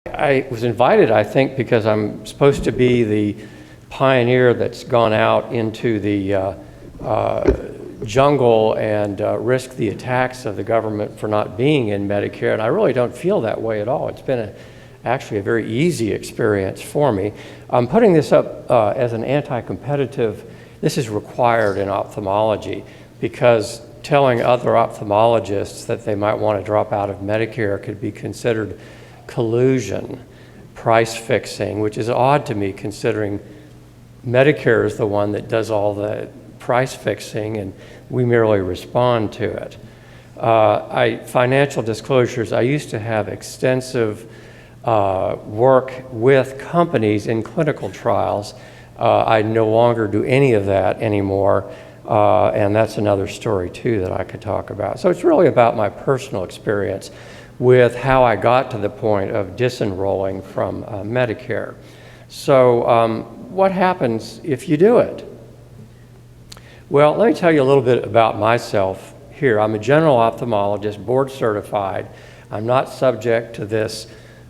I was invited, I think, because I'm supposed to be the pioneer that's gone out into the jungle and risk the attacks of the government for not being in Medicare, and I really don't feel that way at all. It's been actually a very easy experience for me. I'm putting this up as an anti-competitive. This is required in ophthalmology because telling other ophthalmologists that they might want to drop out of Medicare could be considered collusion, price fixing, which is odd to me considering Medicare is the one that does all the price fixing and we merely respond to it. Financial disclosures, I used to have extensive work with companies in clinical trials. I no longer do any of that anymore, and that's another story too that I could talk about. So it's really about my personal experience with how I got to the point of disenrolling from Medicare. So what happens if you do it? Well, let me tell you a little bit about myself here. I'm a general ophthalmologist, board certified. I'm not subject to this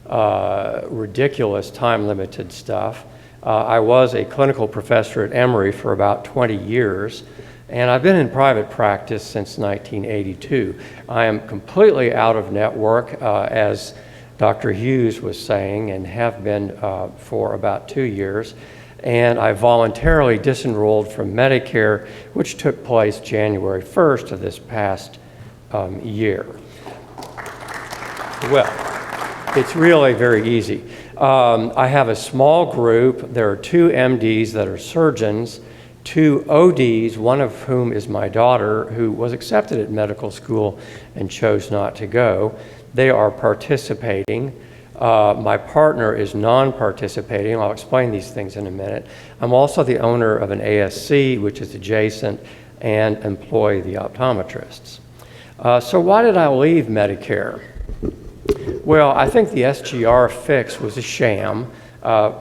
ridiculous time-limited stuff. I was a clinical professor at Emory for about 20 years, and I've been in private practice since 1982. I am completely out of network, as Dr. Hughes was saying, and have been for about 2 years. And I voluntarily disenrolled from Medicare, which took place January 1st of this past year. Well, it's really very easy. I have a small group. There are 2 MDs that are surgeons, 2 ODs, one of whom is my daughter, who was accepted at medical school and chose not to go. They are participating. My partner is non-participating. I'll explain these things in a minute. I'm also the owner of an ASC, which is adjacent, and employ the optometrists. So why did I leave Medicare? Well, I think the SGR fix was a sham.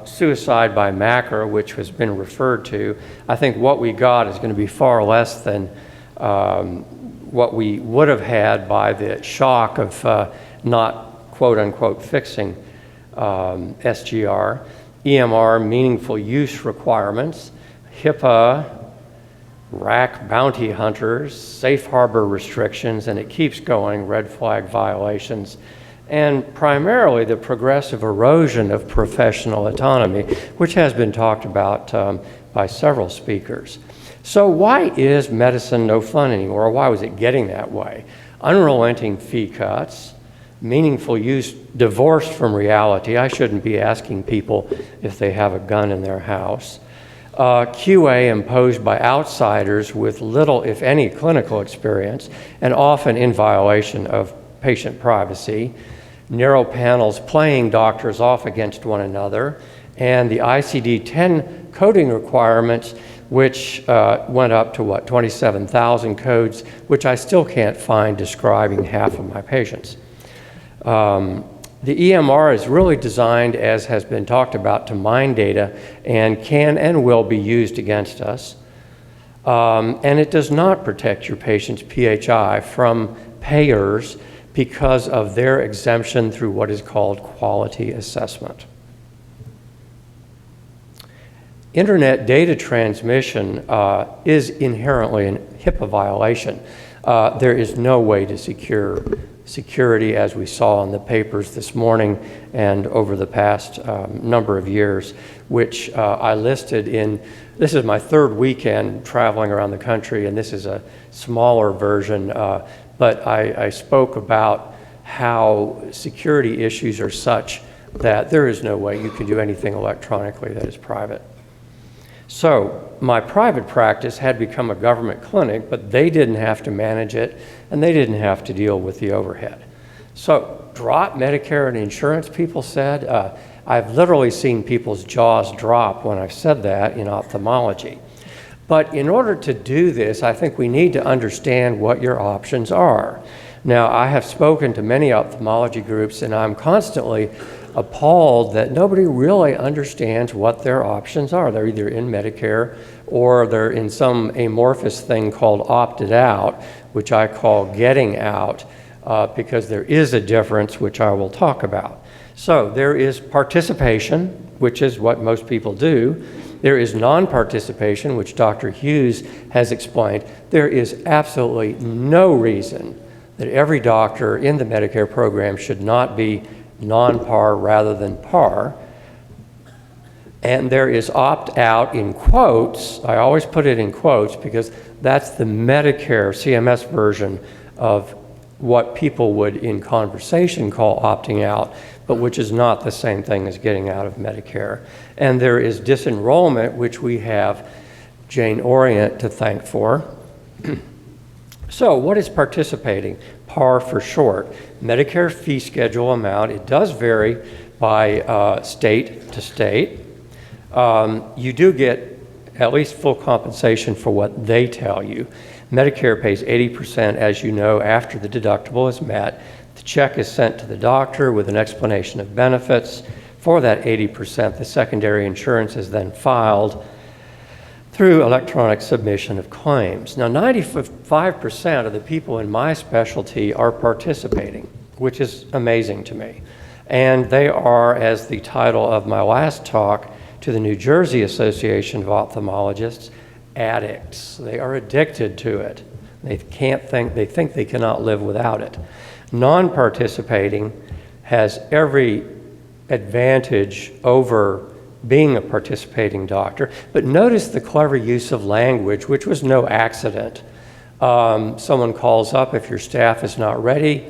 Suicide by Macker, which has been referred to, I think what we got is going to be far less than what we would have had by the shock of not quote-unquote fixing SGR, EMR meaningful use requirements, HIPAA, RAC bounty hunters, safe harbor restrictions, and it keeps going, red flag violations, and primarily the progressive erosion of professional autonomy, which has been talked about by several speakers. So why is medicine no fun anymore? Or why was it getting that way? Unrelenting fee cuts, meaningful use divorced from reality. I shouldn't be asking people if they have a gun in their house. QA imposed by outsiders with little, if any, clinical experience, and often in violation of patient privacy. Narrow panels playing doctors off against one another, and the ICD-10 coding requirements, which went up to, 27,000 codes, which I still can't find describing half of my patients. The EMR is really designed, as has been talked about, to mine data and can and will be used against us. And it does not protect your patient's PHI from payers because of their exemption through what is called quality assessment. Internet data transmission is inherently a HIPAA violation. There is no way to secure security, as we saw in the papers this morning and over the past number of years, which I listed in. This is my 3rd weekend traveling around the country, and this is a smaller version, but I spoke about how security issues are such that there is no way you can do anything electronically that is private. So my private practice had become a government clinic, but they didn't have to manage it, and they didn't have to deal with the overhead. So drop Medicare and insurance, people said. I've literally seen people's jaws drop when I've said that in ophthalmology. But in order to do this, I think we need to understand what your options are. Now, I have spoken to many ophthalmology groups, and I'm constantly appalled that nobody really understands what their options are. They're either in Medicare or they're in some amorphous thing called opted out, which I call getting out, because there is a difference, which I will talk about. So there is participation, which is what most people do. There is non-participation, which Dr. Hughes has explained. There is absolutely no reason that every doctor in the Medicare program should not be non-par rather than par. And there is opt-out in quotes. I always put it in quotes because that's the Medicare CMS version of what people would in conversation call opting out, but which is not the same thing as getting out of Medicare. And there is disenrollment, which we have Jane Orient to thank for. So what is participating? PAR for short. Medicare fee schedule amount. It does vary by state to state. You do get at least full compensation for what they tell you. Medicare pays 80%, as you know, after the deductible is met. The check is sent to the doctor with an explanation of benefits. For that 80%, the secondary insurance is then filed through electronic submission of claims. Now, 95% of the people in my specialty are participating, which is amazing to me. And they are, as the title of my last talk to the New Jersey Association of Ophthalmologists, addicts. They are addicted to it. They think they cannot live without it. Non-participating has every advantage over being a participating doctor, but notice the clever use of language, which was no accident. Someone calls up if your staff is not ready,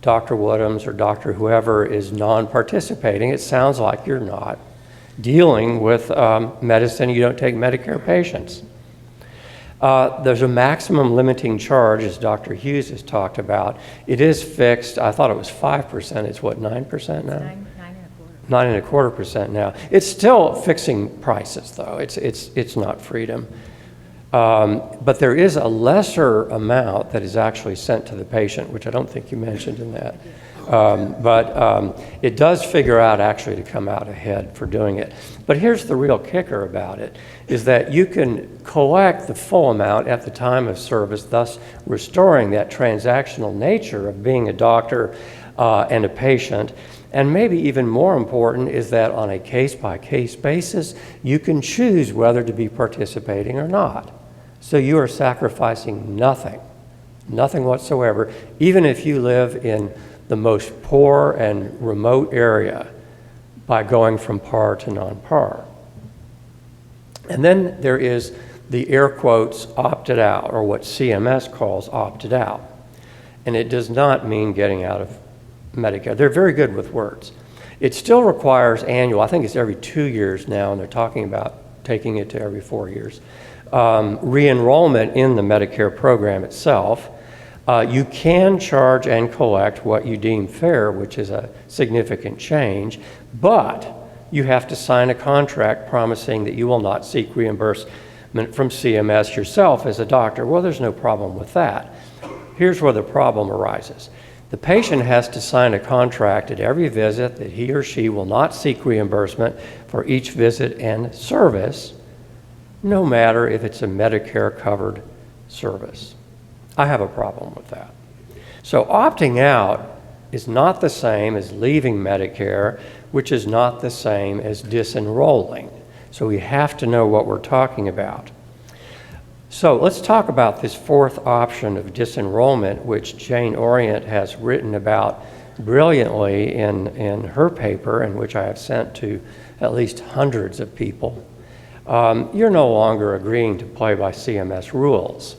Dr. Woodhams or Dr. whoever is non-participating. It sounds like you're not dealing with medicine. You don't take Medicare patients. There's a maximum limiting charge, as Dr. Hughes has talked about. It is fixed. I thought it was 5%. It's what, 9% now? 9.25% now. It's still fixing prices, though. It's not freedom. But there is a lesser amount that is actually sent to the patient, which I don't think you mentioned in that. But it does figure out actually to come out ahead for doing it. But here's the real kicker about it, is that you can collect the full amount at the time of service, thus restoring that transactional nature of being a doctor and a patient. And maybe even more important is that on a case-by-case basis, you can choose whether to be participating or not. So you are sacrificing nothing whatsoever, even if you live in the most poor and remote area, by going from par to non-par. And then there is the air quotes opted out, or what CMS calls opted out. And it does not mean getting out of Medicare. They're very good with words. It still requires annual, I think it's every 2 years now, and they're talking about taking it to every 4 years, re-enrollment in the Medicare program itself. You can charge and collect what you deem fair, which is a significant change, but you have to sign a contract promising that you will not seek reimbursement from CMS yourself as a doctor. Well, there's no problem with that. Here's where the problem arises. The patient has to sign a contract at every visit that he or she will not seek reimbursement for each visit and service, no matter if it's a Medicare-covered service. I have a problem with that. So opting out is not the same as leaving Medicare, which is not the same as disenrolling. So we have to know what we're talking about. So let's talk about this fourth option of disenrollment, which Jane Orient has written about brilliantly in her paper, and which I have sent to at least hundreds of people. You're no longer agreeing to play by CMS rules.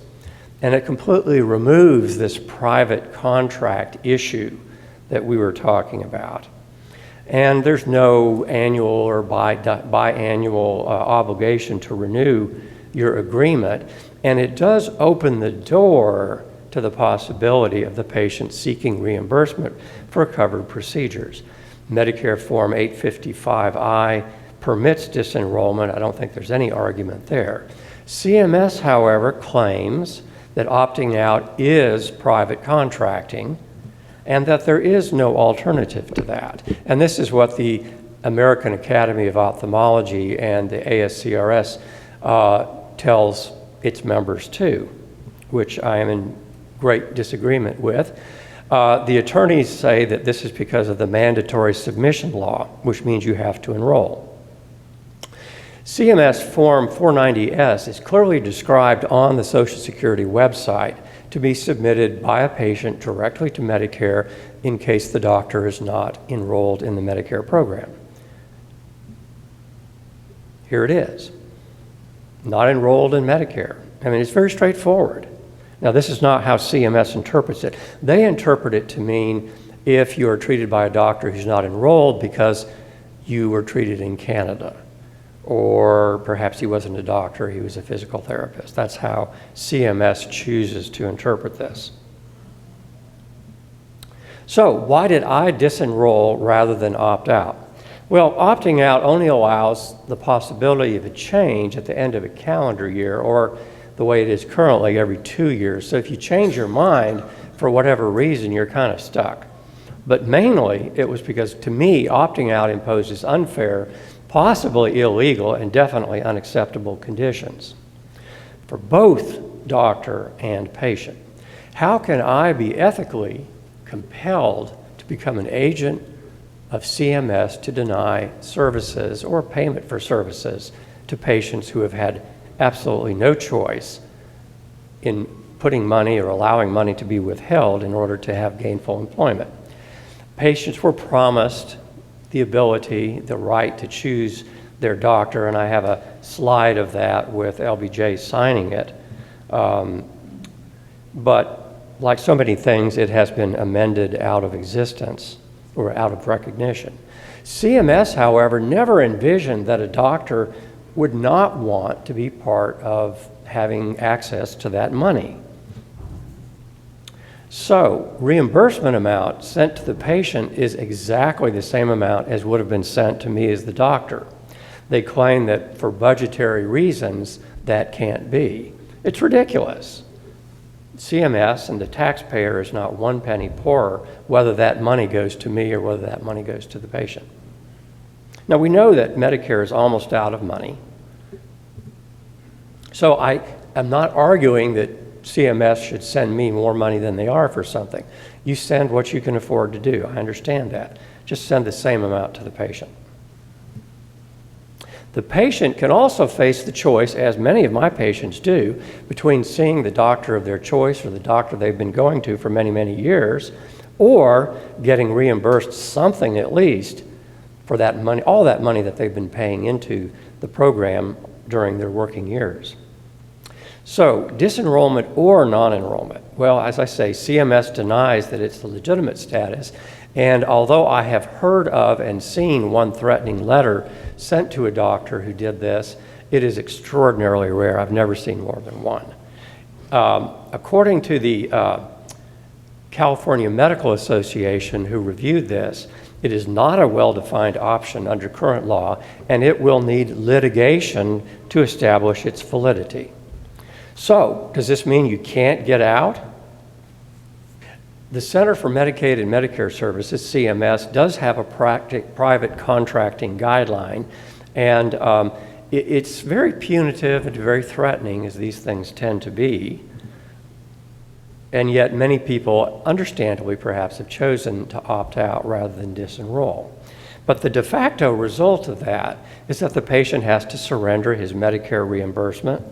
And it completely removes this private contract issue that we were talking about. And there's no annual or biannual obligation to renew your agreement. And it does open the door to the possibility of the patient seeking reimbursement for covered procedures. Medicare Form 855I permits disenrollment. I don't think there's any argument there. CMS, however, claims that opting out is private contracting and that there is no alternative to that. And this is what the American Academy of Ophthalmology and the ASCRS tells its members too, which I am in great disagreement with. The attorneys say that this is because of the mandatory submission law, which means you have to enroll. CMS Form 490S is clearly described on the Social Security website to be submitted by a patient directly to Medicare in case the doctor is not enrolled in the Medicare program. Here it is. Not enrolled in Medicare. I mean, it's very straightforward. Now, this is not how CMS interprets it. They interpret it to mean if you are treated by a doctor who's not enrolled because you were treated in Canada, or perhaps he wasn't a doctor, he was a physical therapist. That's how CMS chooses to interpret this. So, why did I disenroll rather than opt out? Well, opting out only allows the possibility of a change at the end of a calendar year, or the way it is currently every 2 years. So if you change your mind for whatever reason, you're kind of stuck. But mainly, it was because, to me, opting out imposes unfair, possibly illegal, and definitely unacceptable conditions for both doctor and patient. How can I be ethically compelled to become an agent of CMS to deny services or payment for services to patients who have had absolutely no choice in putting money or allowing money to be withheld in order to have gainful employment? Patients were promised the ability, the right to choose their doctor, and I have a slide of that with LBJ signing it. But like so many things, it has been amended out of existence or out of recognition. CMS, however, never envisioned that a doctor would not want to be part of having access to that money. So, reimbursement amount sent to the patient is exactly the same amount as would have been sent to me as the doctor. They claim that for budgetary reasons, that can't be. It's ridiculous. CMS and the taxpayer is not one penny poorer whether that money goes to me or whether that money goes to the patient. Now, we know that Medicare is almost out of money. So I am not arguing that CMS should send me more money than they are for something. You send what you can afford to do. I understand that. Just send the same amount to the patient. The patient can also face the choice, as many of my patients do, between seeing the doctor of their choice or the doctor they've been going to for many, many years, or getting reimbursed something at least for that money, all that money that they've been paying into the program during their working years. So, disenrollment or non-enrollment? Well, as I say, CMS denies that it's a legitimate status, and although I have heard of and seen one threatening letter sent to a doctor who did this, it is extraordinarily rare. I've never seen more than one. According to the California Medical Association, who reviewed this, it is not a well-defined option under current law, and it will need litigation to establish its validity. So, does this mean you can't get out? The Center for Medicaid and Medicare Services, CMS, does have a private contracting guideline, and it's very punitive and very threatening, as these things tend to be. And yet many people, understandably perhaps, have chosen to opt out rather than disenroll. But the de facto result of that is that the patient has to surrender his Medicare reimbursement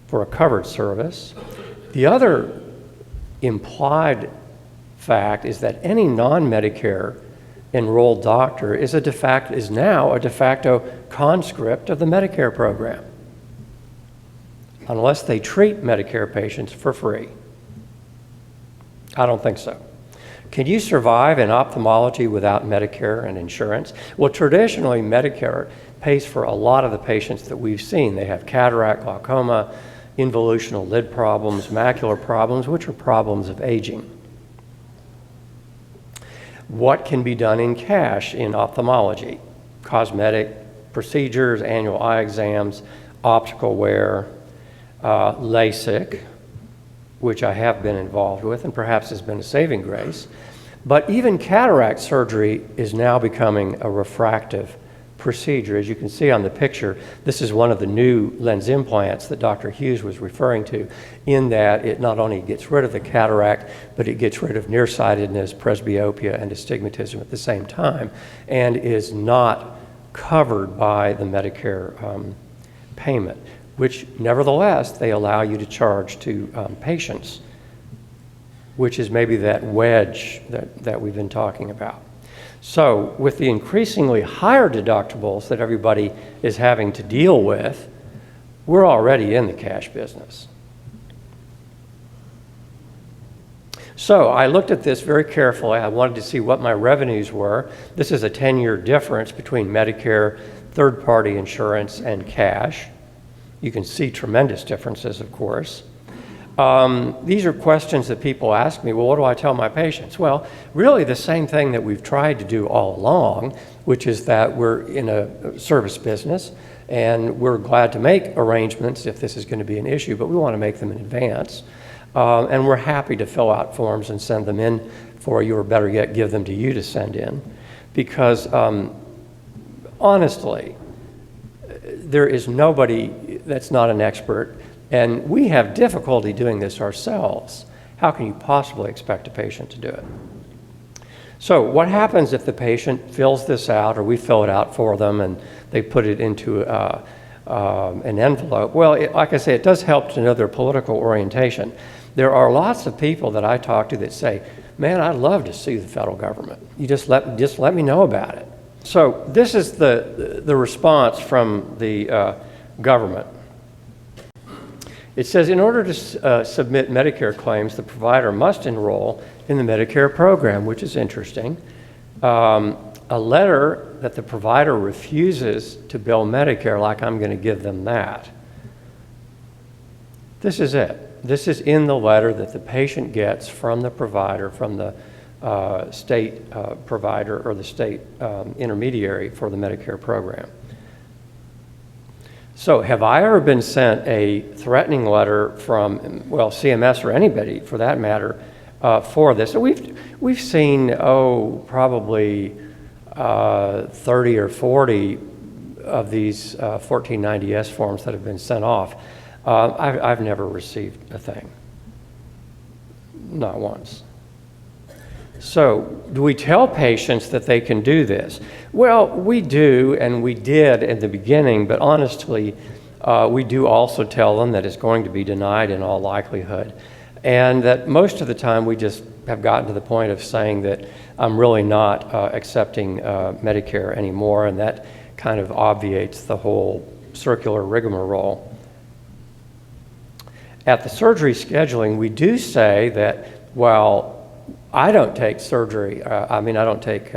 for a covered service. The other implied fact is that any non-Medicare enrolled doctor is now a de facto conscript of the Medicare program, unless they treat Medicare patients for free. I don't think so. Can you survive in ophthalmology without Medicare and insurance? Well, traditionally, Medicare pays for a lot of the patients that we've seen. They have cataract, glaucoma, involutional lid problems, macular problems, which are problems of aging. What can be done in cash in ophthalmology? Cosmetic procedures, annual eye exams, optical wear, LASIK, which I have been involved with and perhaps has been a saving grace. But even cataract surgery is now becoming a refractive procedure. As you can see on the picture, this is one of the new lens implants that Dr. Hughes was referring to, in that it not only gets rid of the cataract, but it gets rid of nearsightedness, presbyopia, and astigmatism at the same time, and is not covered by the Medicare payment, which nevertheless they allow you to charge to patients, which is maybe that wedge that we've been talking about. So with the increasingly higher deductibles that everybody is having to deal with, we're already in the cash business. So I looked at this very carefully. I wanted to see what my revenues were. This is a 10-year difference between Medicare, third-party insurance, and cash. You can see tremendous differences, of course. These are questions that people ask me, well, what do I tell my patients? Well, really the same thing that we've tried to do all along, which is that we're in a service business and we're glad to make arrangements if this is going to be an issue, but we want to make them in advance. And we're happy to fill out forms and send them in for you, or better yet, give them to you to send in. Because honestly, there is nobody that's not an expert, and we have difficulty doing this ourselves. How can you possibly expect a patient to do it? So what happens if the patient fills this out, or we fill it out for them and they put it into an envelope? Well, like I say, it does help to know their political orientation. There are lots of people that I talk to that say, man, I'd love to see the federal government. You just let me know about it. So this is the response from the government. It says, in order to submit Medicare claims, the provider must enroll in the Medicare program, which is interesting. A letter that the provider refuses to bill Medicare, like I'm going to give them that. This is it. This is in the letter that the patient gets from the provider, from the state provider or the state intermediary for the Medicare program. So have I ever been sent a threatening letter from, well, CMS or anybody for that matter, for this? So we've seen, probably 30 or 40 of these 1490S forms that have been sent off. I've never received a thing, not once. So do we tell patients that they can do this? Well, we do, and we did in the beginning, but honestly, we do also tell them that it's going to be denied in all likelihood. And that most of the time we just have gotten to the point of saying that I'm really not accepting Medicare anymore, and that kind of obviates the whole circular rigmarole. At the surgery scheduling, we do say that, well, I don't take surgery, I don't take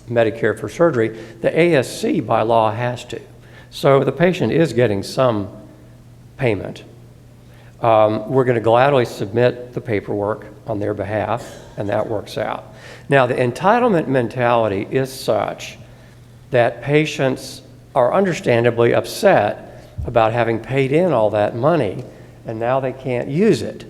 Medicare for surgery. The ASC by law has to. So the patient is getting some payment. We're going to gladly submit the paperwork on their behalf, and that works out. Now, the entitlement mentality is such that patients are understandably upset about having paid in all that money, and now they can't use it.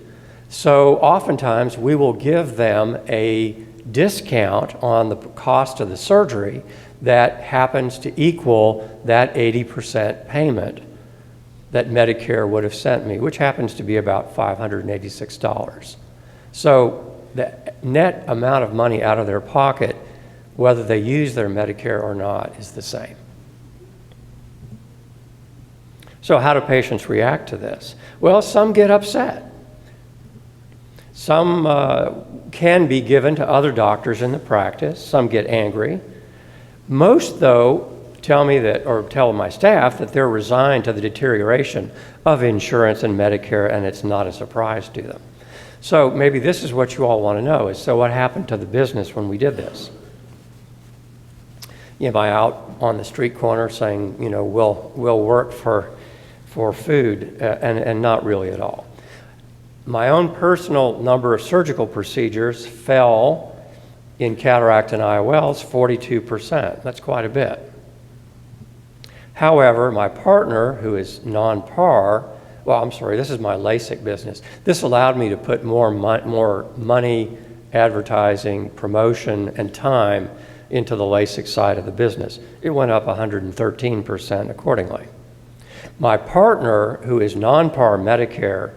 So oftentimes we will give them a discount on the cost of the surgery that happens to equal that 80% payment that Medicare would have sent me, which happens to be about $586. So the net amount of money out of their pocket, whether they use their Medicare or not, is the same. So how do patients react to this? Well, some get upset. Some can be given to other doctors in the practice. Some get angry. Most, though, tell me that, or tell my staff that they're resigned to the deterioration of insurance and Medicare, and it's not a surprise to them. So maybe this is what you all want to know, is so what happened to the business when we did this? Am I out on the street corner saying, we'll work for food, and not really at all. My own personal number of surgical procedures fell in cataract and IOLs 42%. That's quite a bit. However, my partner, who is non-par, this is my LASIK business. This allowed me to put more money, advertising, promotion, and time into the LASIK side of the business. It went up 113% accordingly. My partner, who is non-par Medicare,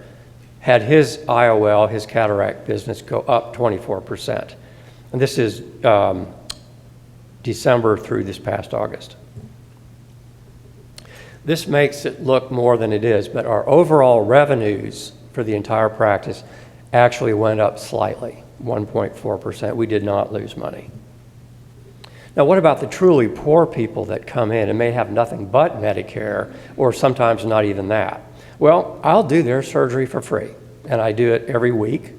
had his IOL, his cataract business, go up 24%. And this is December through this past August. This makes it look more than it is, but our overall revenues for the entire practice actually went up slightly, 1.4%. We did not lose money. Now, what about the truly poor people that come in and may have nothing but Medicare, or sometimes not even that? Well, I'll do their surgery for free, and I do it every week.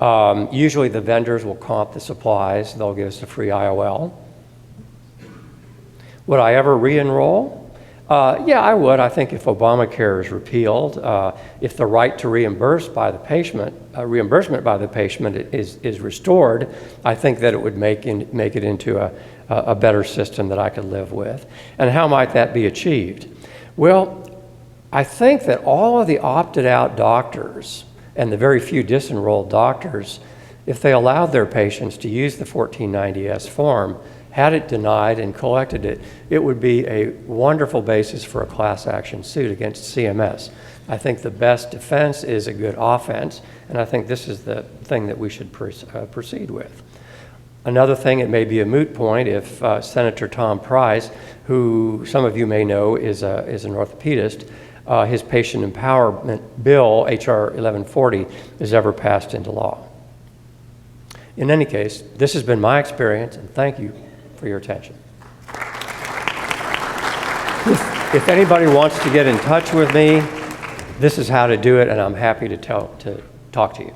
Usually the vendors will comp the supplies. They'll give us a free IOL. Would I ever re-enroll? Yeah, I would. I think if Obamacare is repealed, if the right to reimbursement by the patient is restored, I think that it would make it into a better system that I could live with. And how might that be achieved? Well, I think that all of the opted out doctors and the very few disenrolled doctors, if they allowed their patients to use the 1490S form, had it denied and collected it, it would be a wonderful basis for a class action suit against CMS. I think the best defense is a good offense, and I think this is the thing that we should proceed with. Another thing, it may be a moot point if Senator Tom Price, who some of you may know is an orthopedist, his patient empowerment bill, H.R. 1140, is ever passed into law. In any case, this has been my experience, and thank you for your attention. If anybody wants to get in touch with me, this is how to do it, and I'm happy to talk to you.